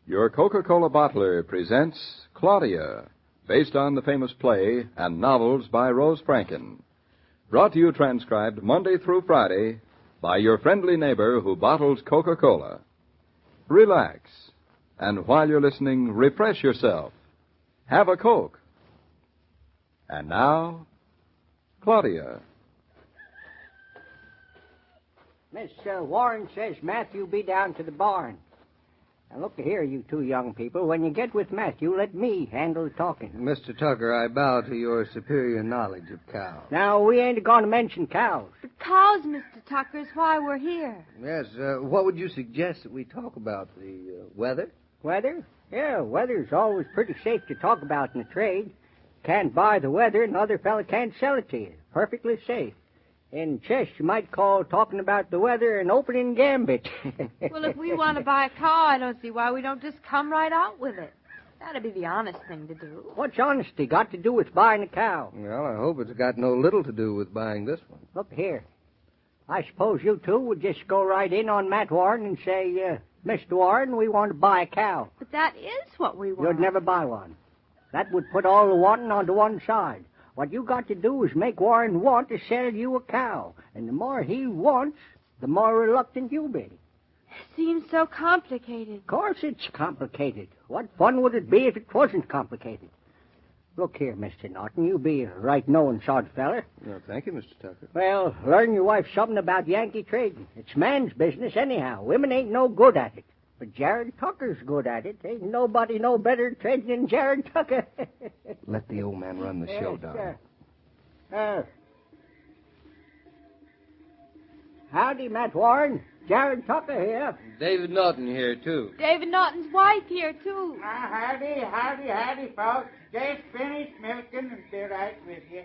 Your Coca-Cola bottler presents Claudia, based on the famous play and novels by Rose Franken. Brought to you transcribed Monday through Friday by your friendly neighbor who bottles Coca-Cola. Relax, and while you're listening, refresh yourself. Have a Coke. And now, Claudia. Miss Warren says Matthew be down to the barn. Now, look here, you two young people. When you get with Matthew, let me handle the talking. Mr. Tucker, I bow to your superior knowledge of cows. Now, we ain't going to mention cows. But cows, Mr. Tucker, is why we're here. Yes, what would you suggest that we talk about? The weather? Weather? Yeah, weather's always pretty safe to talk about in the trade. Can't buy the weather, and another fella can't sell it to you. Perfectly safe. In chess, you might call talking about the weather an opening gambit. Well, if we want to buy a cow, I don't see why we don't just come right out with it. That'd be the honest thing to do. What's honesty got to do with buying a cow? Well, I hope it's got no little to do with buying this one. Look here. I suppose you two would just go right in on Matt Warren and say, Mr. Warren, we want to buy a cow. But that is what we want. You'd never buy one. That would put all the wanting onto one side. What you got to do is make Warren want to sell you a cow. And the more he wants, the more reluctant you'll be. It seems so complicated. Of course it's complicated. What fun would it be if it wasn't complicated? Look here, Mr. Naughton, you be a right-knowing sort of feller. No, thank you, Mr. Tucker. Well, learn your wife something about Yankee trading. It's man's business anyhow. Women ain't no good at it. But Jared Tucker's good at it. Ain't nobody no better at trading than Jared Tucker. Let the old man run the show, darling. Howdy, Matt Warren. Jared Tucker here. David Naughton here, too. David Naughton's wife here, too. Howdy, folks. Just finished milking and be right with you.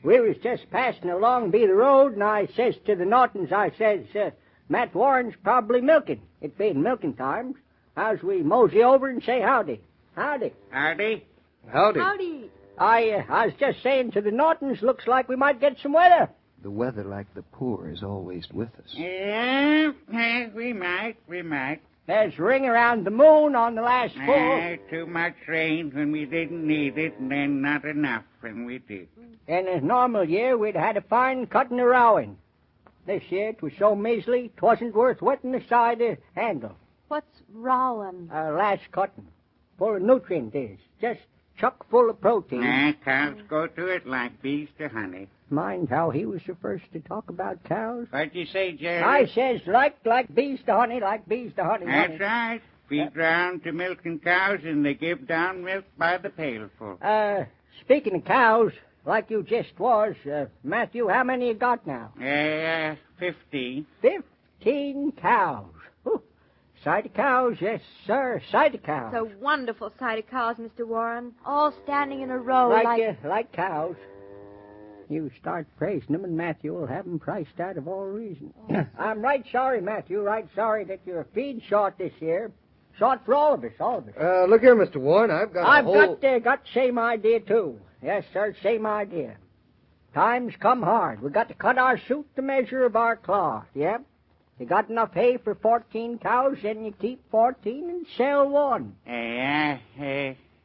We was just passing along by the road, and I says to the Naughtons, I says, Matt Warren's probably milking. It being milking times. How's we mosey over and say howdy? Howdy. Howdy. Howdy. Howdy. I was just saying to the Naughtons, looks like we might get some weather. The weather, like the poor, is always with us. Yeah, we might. There's ring around the moon on the last full. Too much rain when we didn't need it, and then not enough when we did. In a normal year, we'd had a fine cutting a rowing. This year, 'twas so measly, 'twasn't worth wetting the side of the handle. What's rowing? Last cutting. Full of nutrient is. Just chock full of protein. Cows go to it like bees to honey. Mind how he was the first to talk about cows? What'd you say, Jerry? I says like bees to honey, like bees to honey. That's right. Feed round to milking cows, and they give down milk by the pailful. Speaking of cows, like you just was, Matthew, how many you got now? 15. 15 cows. Whew. Sight of cows, yes, sir, sight of cows. It's a wonderful sight of cows, Mr. Warren, all standing in a row like cows. You start praising them, and Matthew will have them priced out of all reason. I'm right sorry, Matthew, right sorry that you're feed short this year. Short for all of us. Look here, Mr. Warren, I've got got the same idea, too. Yes, sir, same idea. Times come hard. We got to cut our suit the measure of our cloth, yep. You got enough hay for 14 cows, then you keep 14 and sell one.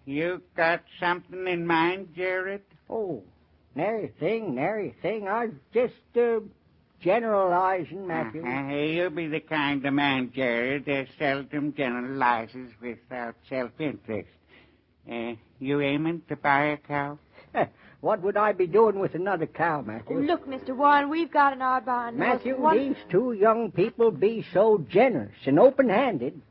You got something in mind, Jared? Oh, nary thing. I was just, generalizing, Matthew. You be the kind of man, Jared, that seldom generalizes without self-interest. You aiming to buy a cow? What would I be doing with another cow, Matthew? Oh, look, Mr. Warren, we've got in our barn. Matthew, these two young people be so generous and open-handed,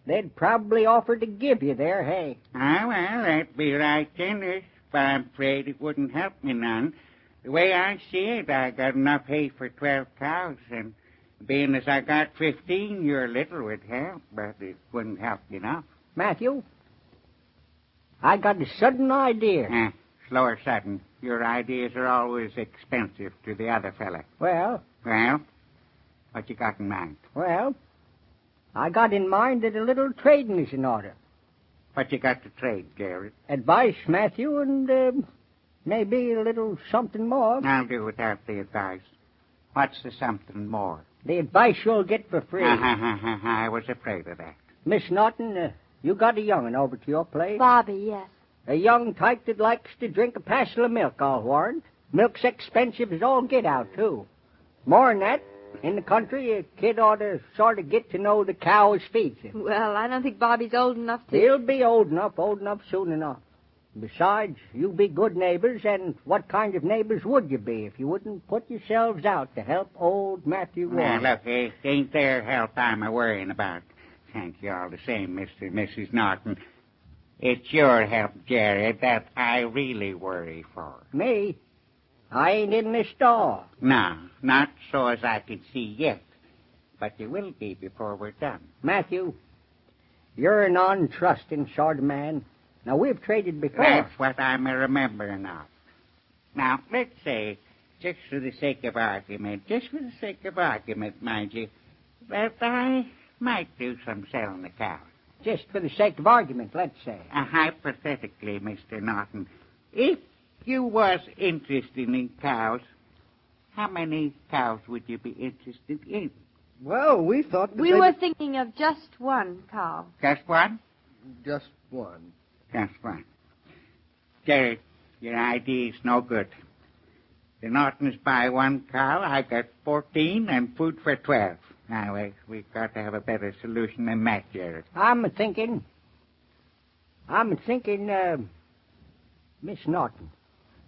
they'd probably offer to give you their hay. Well, that'd be right generous, but I'm afraid it wouldn't help me none. The way I see it, I got enough hay for 12 cows, and being as I got 15, your little would help, but it wouldn't help enough. Matthew, I got a sudden idea. Slow or sudden. Your ideas are always expensive to the other fella. Well, what you got in mind? Well, I got in mind that a little trading is in order. What you got to trade, Jared? Advice, Matthew, and maybe a little something more. I'll do without the advice. What's the something more? The advice you'll get for free. I was afraid of that. Miss Naughton, you got a young'un over to your place? Bobby, yes. A young tyke that likes to drink a passel of milk, I'll warrant. Milk's expensive as all get out, too. More'n that, in the country, a kid ought to sort of get to know the cow as feeds him. Well, I don't think Bobby's old enough to... He'll be old enough soon enough. Besides, you be good neighbors, and what kind of neighbors would you be if you wouldn't put yourselves out to help old Matthew Warren? Now, look, it ain't their health I'm a-worrying about. Thank you all the same, Mr. and Mrs. Naughton. It's your health, Jerry, that I really worry for. Me? I ain't in this stall. No, not so as I can see yet. But you will be before we're done. Matthew, you're an untrusting sort of man. Now, we've traded before. That's what I'm a-remembering of. Now, let's say, just for the sake of argument, mind you, that I might do some selling the cows. Just for the sake of argument, let's say. Hypothetically, Mr. Naughton, if you was interested in cows, how many cows would you be interested in? Well, we thought... We were thinking of just one cow. Just one? Just one. Just one. Jerry, your idea's no good. The Naughtons buy one cow, I got 14, and food for 12. Now, we've got to have a better solution than that, Jerry. I'm thinking, Miss Naughton,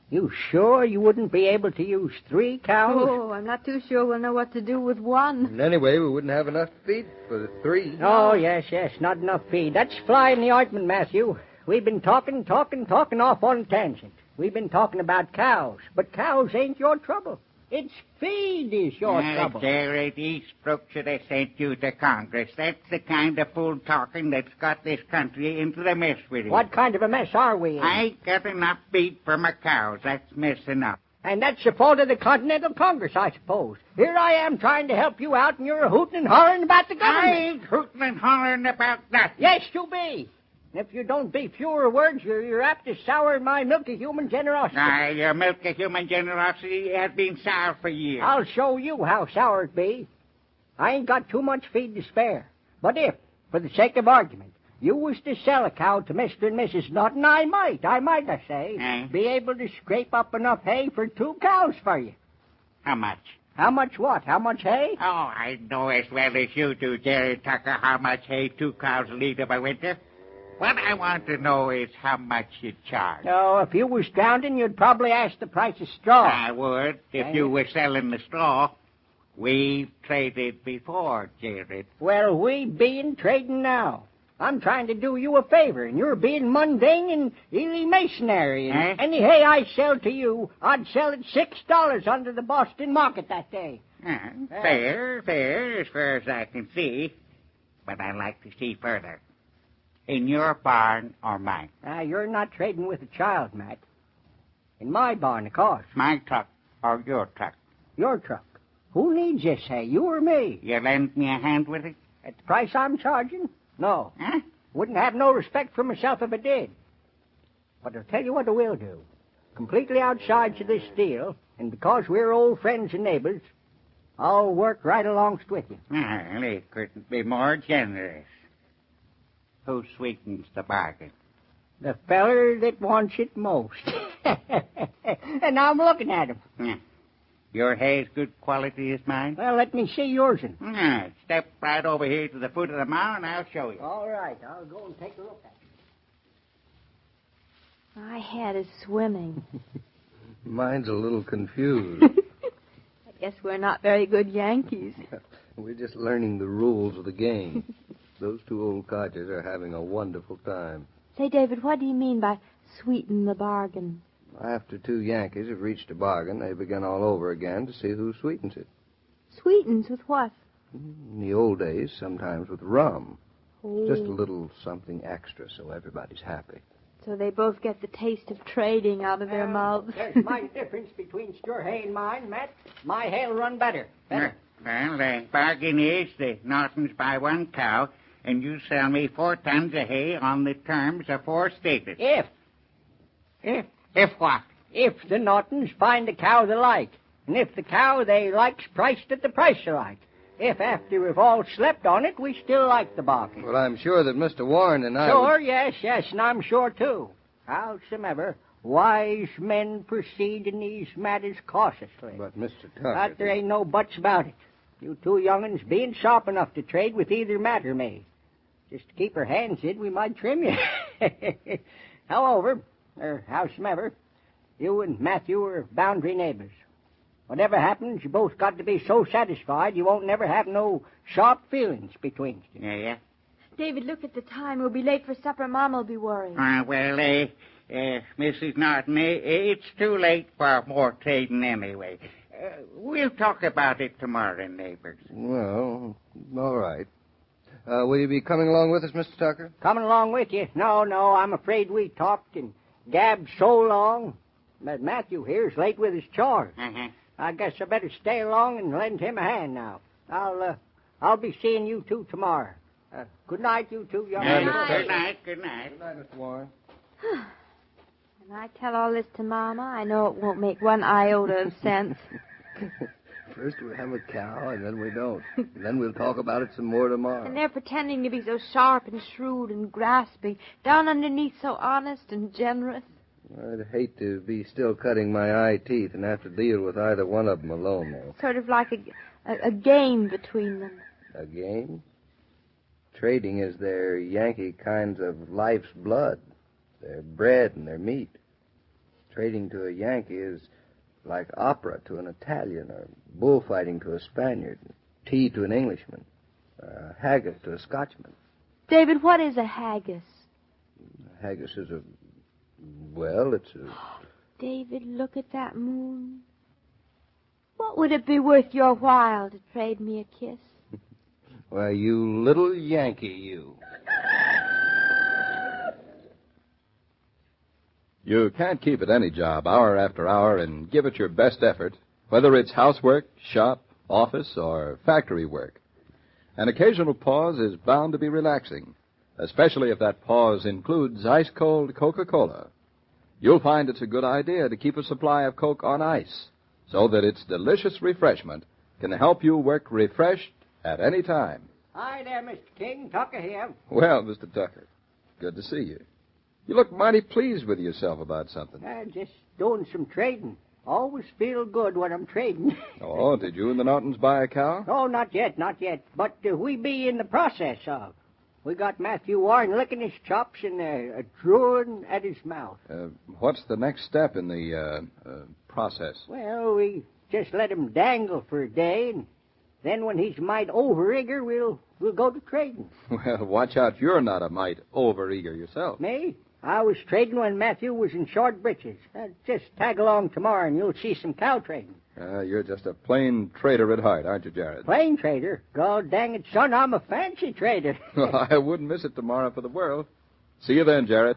you sure you wouldn't be able to use 3 cows? Oh, I'm not too sure we'll know what to do with one. And anyway, we wouldn't have enough feed for the 3. Oh, yes, not enough feed. That's flying the ointment, Matthew. We've been talking off on a tangent. We've been talking about cows, but cows ain't your trouble. It's feed is your trouble. Jerry, Eastbrook should have sent you to Congress. That's the kind of fool talking that's got this country into the mess with it. What kind of a mess are we in? I ain't got enough feed for my cows. That's mess enough. And that's the fault of the Continental Congress, I suppose. Here I am trying to help you out, and you're hooting and hollering about the government. I ain't hooting and hollering about nothing. Yes, you be. And if you don't be fewer words, you're apt to sour my milk of human generosity. Your milk of human generosity has been sour for years. I'll show you how sour it be. I ain't got too much feed to spare. But if, for the sake of argument, you was to sell a cow to Mr. and Mrs. Naughton, I might say, be able to scrape up enough hay for 2 cows for you. How much? How much what? How much hay? Oh, I know as well as you do, Jerry Tucker, how much hay 2 cows will eat of a winter. What I want to know is how much you'd charge. Oh, if you was drowning, you'd probably ask the price of straw. I would, if you were selling the straw. We've traded before, Jared. Well, we bein' trading now. I'm trying to do you a favor, and you're being mundane and eleemosynary. And any hay I sell to you, I'd sell at $6 under the Boston market that day. Fair, as far as I can see. But I'd like to see further. In your barn or mine? You're not trading with a child, Matt. In my barn, of course. My truck or your truck? Your truck. Who needs this hay, you or me? You lend me a hand with it? At the price I'm charging? No. Wouldn't have no respect for myself if I did. But I'll tell you what I will do. Completely outside of this deal, and because we're old friends and neighbors, I'll work right alongst with you. Well, it couldn't be more generous. Who sweetens the bargain? The feller that wants it most. And I'm looking at him. Your hay's good quality as mine? Well, let me see yours. Step right over here to the foot of the mound, and I'll show you. All right, I'll go and take a look at it. My head is swimming. Mine's a little confused. I guess we're not very good Yankees. We're just learning the rules of the game. Those 2 old codgers are having a wonderful time. Say, David, what do you mean by sweeten the bargain? After 2 Yankees have reached a bargain, they begin all over again to see who sweetens it. Sweetens with what? In the old days, sometimes with rum. Oh. Just a little something extra so everybody's happy. So they both get the taste of trading out of their mouths. There's my difference between your hay and mine, Matt. My hay'll run better. Well, the bargain is the Naughtons buy 1 cow, and you sell me 4 tons of hay on the terms aforestated. If what? If the Naughtons find a cow they like, and if the cow they like's priced at the price they like. If after we've all slept on it, we still like the bargain. Well, I'm sure that Mr. Warren and I... Sure, yes, and I'm sure, too. Howsomever, wise men proceed in these matters cautiously. But, Mr. Tucker... But there ain't no buts about it. You two young'uns being sharp enough to trade with either matter me. Just to keep our hands in, we might trim you. Howsomever, you and Matthew are boundary neighbors. Whatever happens, you both got to be so satisfied you won't never have no sharp feelings between you. Yeah. David, look at the time. We'll be late for supper. Mama will be worried. Mrs. Naughton, it's too late for more trading anyway. We'll talk about it tomorrow, neighbors. Well, all right. Will you be coming along with us, Mr. Tucker? Coming along with you? No, I'm afraid we talked and gabbed so long. But Matthew here's late with his chores. Uh-huh. I guess I better stay along and lend him a hand now. I'll be seeing you two tomorrow. Good night, you two young men. Good night. Good night, Mr. Warren. When I tell all this to Mama, I know it won't make one iota of sense. First we have a cow, and then we don't. And then we'll talk about it some more tomorrow. And they're pretending to be so sharp and shrewd and grasping, down underneath so honest and generous. I'd hate to be still cutting my eye teeth and have to deal with either one of them alone, though. Sort of like a game between them. A game? Trading is their Yankee kinds of life's blood. Their bread and their meat. Trading to a Yankee is like opera to an Italian, or bullfighting to a Spaniard, tea to an Englishman, haggis to a Scotchman. David, what is a haggis? Haggis is it's a... David, look at that moon. What would it be worth your while to trade me a kiss? Why, you little Yankee, you. You can't keep at any job hour after hour and give it your best effort, whether it's housework, shop, office, or factory work. An occasional pause is bound to be relaxing, especially if that pause includes ice-cold Coca-Cola. You'll find it's a good idea to keep a supply of Coke on ice, so that its delicious refreshment can help you work refreshed at any time. Hi there, Mr. King. Tucker here. Well, Mr. Tucker, good to see you. You look mighty pleased with yourself about something. Just doing some trading. Always feel good when I'm trading. Oh, did you and the Naughtons buy a cow? Oh, not yet. But we be in the process of. We got Matthew Warren licking his chops and drooling at his mouth. What's the next step in the process? Well, we just let him dangle for a day, and then when he's mite over-eager, we'll go to trading. Well, watch out you're not a mite over-eager yourself. Me? I was trading when Matthew was in short breeches. Just tag along tomorrow and you'll see some cow trading. You're just a plain trader at heart, aren't you, Jared? Plain trader? God dang it, son, I'm a fancy trader. Well, I wouldn't miss it tomorrow for the world. See you then, Jared.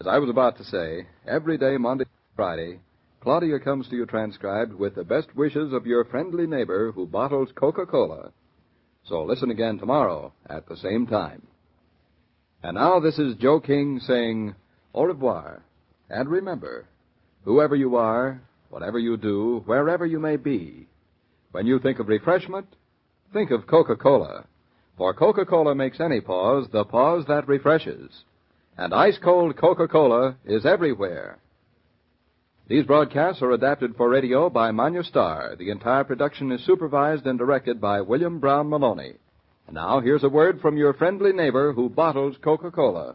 As I was about to say, every day, Monday through Friday, Claudia comes to you transcribed with the best wishes of your friendly neighbor who bottles Coca-Cola. So listen again tomorrow at the same time. And now this is Joe King saying au revoir. And remember, whoever you are, whatever you do, wherever you may be, when you think of refreshment, think of Coca-Cola. For Coca-Cola makes any pause the pause that refreshes. And ice-cold Coca-Cola is everywhere. These broadcasts are adapted for radio by Manu Starr. The entire production is supervised and directed by William Brown Meloney. And now, here's a word from your friendly neighbor who bottles Coca-Cola.